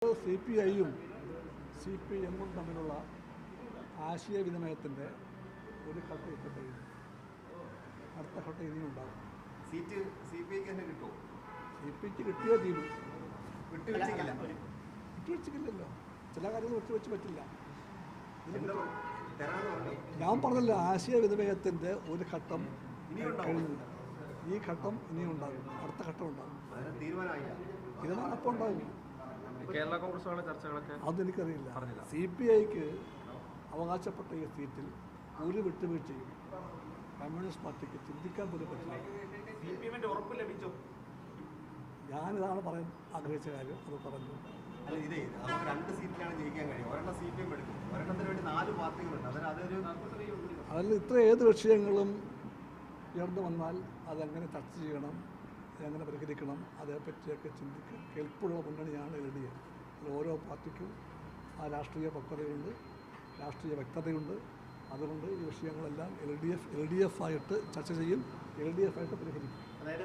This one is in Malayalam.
CPIയും CPMും തമ്മിലുള്ള ആശയവിനിമയത്തിൻ്റെ ഒരു ഘട്ടം ഇപ്പോൾ കഴിയും. അടുത്ത ഘട്ടം ഇനിയും ഉണ്ടാകും. സീറ്റ് CPIക്ക് തന്നെ കിട്ടുമോ? CPIക്ക് കിട്ടിയേ തീരും. വിട്ടുവെച്ചില്ലല്ലോ. ചില കാര്യങ്ങൾ വിട്ടുവെച്ച് പറ്റില്ല. ഞാൻ പറഞ്ഞല്ലോ, ആശയവിനിമയത്തിൻ്റെ ഒരു ഘട്ടം കഴിഞ്ഞില്ല. ഈ ഘട്ടം ഇനിയും ഉണ്ടാകും. അടുത്ത ഘട്ടം ഉണ്ടാകും. തീരുമാനം അപ്പോൾ ഉണ്ടാകും. കേരള കോൺഗ്രസുകളുടെ ചർച്ചകളൊക്കെ അതെനിക്കറിയില്ല. CPIക്ക് അവകാശപ്പെട്ട ഈ സീറ്റിൽ ഒരു വിട്ടുവീഴ്ചയും കമ്മ്യൂണിസ്റ്റ് പാർട്ടിക്ക് ചിന്തിക്കാൻ പോലും പറ്റില്ല. ഞാനിതാണ് പറയാൻ ആഗ്രഹിച്ച കാര്യം, അത് പറഞ്ഞു. അല്ല, ഇതേ നമുക്ക് 2 സീറ്റിലാണ് ജയിക്കാൻ കഴിയും. ഒരെണ്ണം CPM എടുക്കും, ഒരെണ്ണത്തിന് വേണ്ടി 4 പാർട്ടികളുണ്ട്. അതിൽ ഇത്ര ഏത് വിഷയങ്ങളും ഉയർന്നു വന്നാൽ അതെങ്ങനെ ചർച്ച ചെയ്യണം, എങ്ങനെ പരിഹരിക്കണം, അതേപ്പറ്റിയൊക്കെ ചിന്തിക്കാൻ കെൽപ്പുള്ള മുന്നണിയാണ് LDF. അതിൽ ഓരോ പാർട്ടിക്കും ആ രാഷ്ട്രീയ പക്വതയുണ്ട്, രാഷ്ട്രീയ വ്യക്തതയുണ്ട്. അതുകൊണ്ട് ഈ വിഷയങ്ങളെല്ലാം LDF ആയിട്ട് ചർച്ച ചെയ്യും, LDF ആയിട്ട് പരിഹരിക്കും. അതായത്